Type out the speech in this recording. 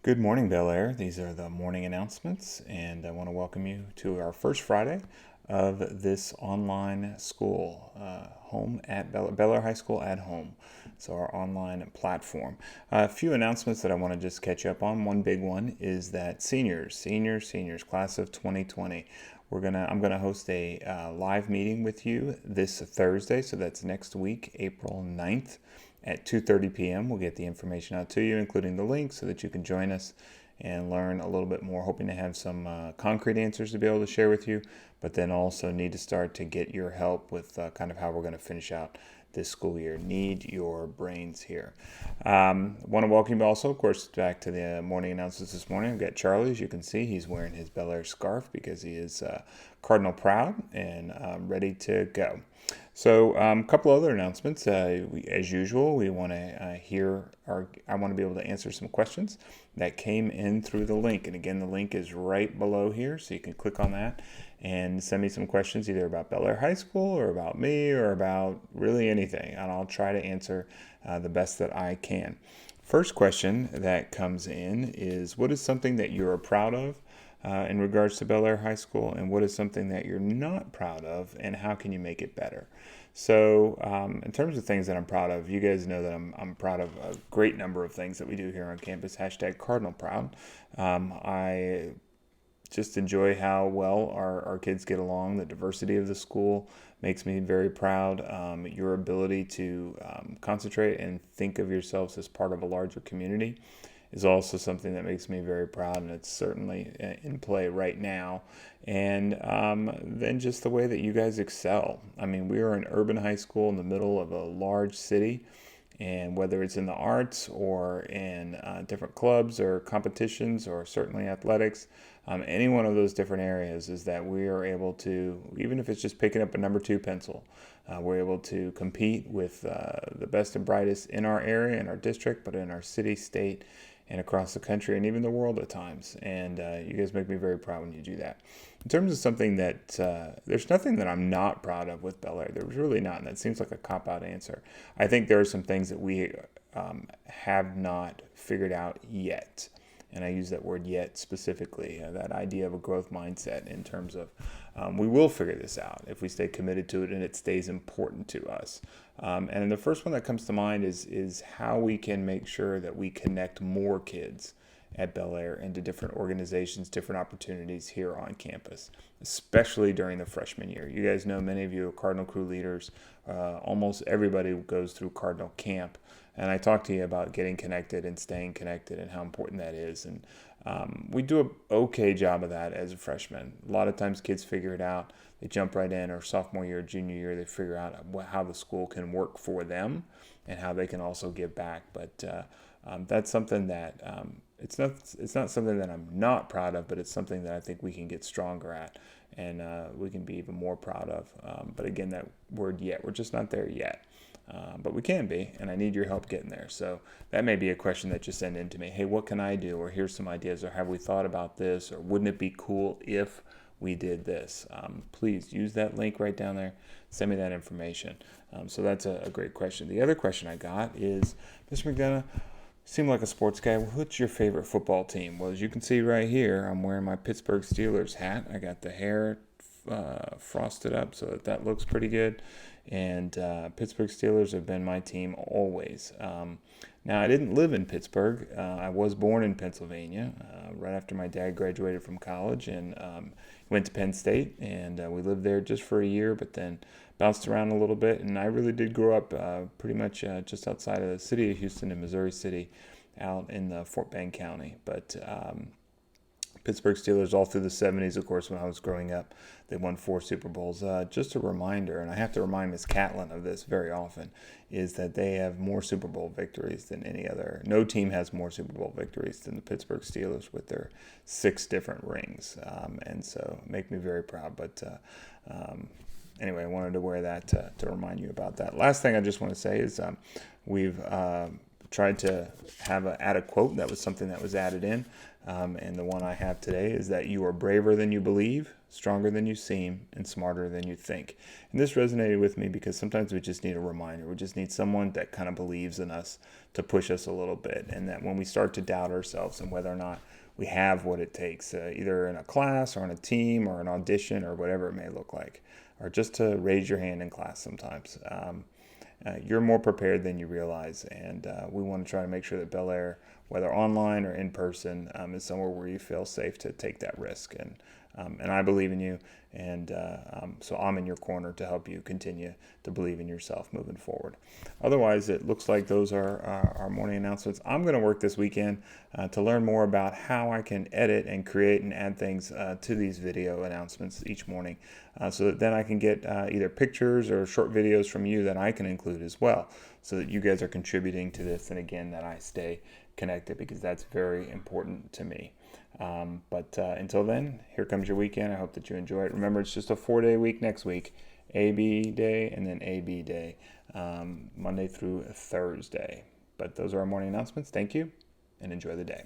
Good morning, Bellaire. These are the morning announcements, and I want to welcome you to our first Friday of this online school, home at Bellaire High School at home. So our online platform. A few announcements that I want to just catch up on. One big one is that seniors, class of 2020. I'm gonna host a live meeting with you this Thursday, so that's next week, April 9th at 2:30 p.m. We'll get the information out to you, including the link, so that you can join us and learn a little bit more. Hoping to have some concrete answers to be able to share with you, but then also need to start to get your help with kind of how we're going to finish out this school year. Need your brains here. Want to welcome you also, of course, back to the morning announcements this morning. I've got Charlie. As you can see, he's wearing his Bellaire scarf because he is Cardinal proud and ready to go. So a couple other announcements. As usual, we want to I want to be able to answer some questions that came in through the link. And again, the link is right below here, so you can click on that and send me some questions either about Bellaire High School or about me or about really anything. And I'll try to answer the best that I can. First question that comes in is, what is something that you're proud of in regards to Bellaire High School, and what is something that you're not proud of, and how can you make it better? So in terms of things that I'm proud of, you guys know that I'm proud of a great number of things that we do here on campus, #Cardinal Proud. I just enjoy how well our kids get along. The diversity of the school makes me very proud. Your ability to concentrate and think of yourselves as part of a larger community is also something that makes me very proud, and it's certainly in play right now. And then just the way that you guys excel. I mean, we are an urban high school in the middle of a large city, and whether it's in the arts or in different clubs or competitions or certainly athletics, any one of those different areas, is that we are able to, even if it's just picking up a number 2 pencil, we're able to compete with the best and brightest in our area, in our district, but in our city, state, and across the country, and even the world at times. And you guys make me very proud when you do that. In terms of something that, there's nothing that I'm not proud of with Bellaire. There's really not, and that seems like a cop-out answer. I think there are some things that we have not figured out yet. And I use that word yet specifically, that idea of a growth mindset in terms of we will figure this out if we stay committed to it and it stays important to us. And the first one that comes to mind is how we can make sure that we connect more kids at Bellaire into different organizations, different opportunities here on campus, especially during the freshman year. You guys know, many of you are Cardinal Crew leaders. Almost everybody goes through Cardinal Camp. And I talked to you about getting connected and staying connected and how important that is. And we do an okay job of that as a freshman. A lot of times kids figure it out. They jump right in, or sophomore year, junior year, they figure out how the school can work for them and how they can also give back. But that's something that it's not something that I'm not proud of, but it's something that I think we can get stronger at, and we can be even more proud of. But again, that word yet, we're just not there yet. But we can be, and I need your help getting there. So that may be a question that you send in to me. Hey, what can I do? Or here's some ideas, or have we thought about this? Or wouldn't it be cool if we did this? Please use that link right down there. Send me that information. So that's a great question. The other question I got is, Mr. McDonough, seem like a sports guy. What's your favorite football team? Well, as you can see right here, I'm wearing my Pittsburgh Steelers hat. I got the hair frosted up so that looks pretty good. And Pittsburgh Steelers have been my team always. Now, I didn't live in Pittsburgh. I was born in Pennsylvania right after my dad graduated from college, and went to Penn State, and we lived there just for a year, but then bounced around a little bit. And I really did grow up pretty much just outside of the city of Houston in Missouri City, out in Fort Bend County. But Pittsburgh Steelers all through the 70s, of course, when I was growing up. They won 4 Super Bowls. Just a reminder, and I have to remind Ms. Catlin of this very often, is that they have more Super Bowl victories than any other. No team has more Super Bowl victories than the Pittsburgh Steelers with their 6 different rings. And so make me very proud. But anyway, I wanted to wear that to remind you about that. Last thing I just want to say is we've tried to add a quote that was something that was added in. And the one I have today is that you are braver than you believe, stronger than you seem, and smarter than you think. And this resonated with me because sometimes we just need a reminder. We just need someone that kind of believes in us to push us a little bit. And that when we start to doubt ourselves and whether or not we have what it takes, either in a class or on a team or an audition or whatever it may look like, or just to raise your hand in class sometimes. You're more prepared than you realize, and we want to try to make sure that Bellaire, whether online or in person, is somewhere where you feel safe to take that risk. And I believe in you, and so I'm in your corner to help you continue to believe in yourself moving forward. Otherwise, it looks like those are our morning announcements. I'm going to work this weekend to learn more about how I can edit and create and add things to these video announcements each morning, so that then I can get either pictures or short videos from you that I can include as well, so that you guys are contributing to this, and again, that I stay connected, because that's very important to me. But until then, here comes your weekend. I hope that you enjoy it. Remember, it's just a 4-day week next week. AB day and then AB day, Monday through Thursday. But those are our morning announcements. Thank you, and enjoy the day.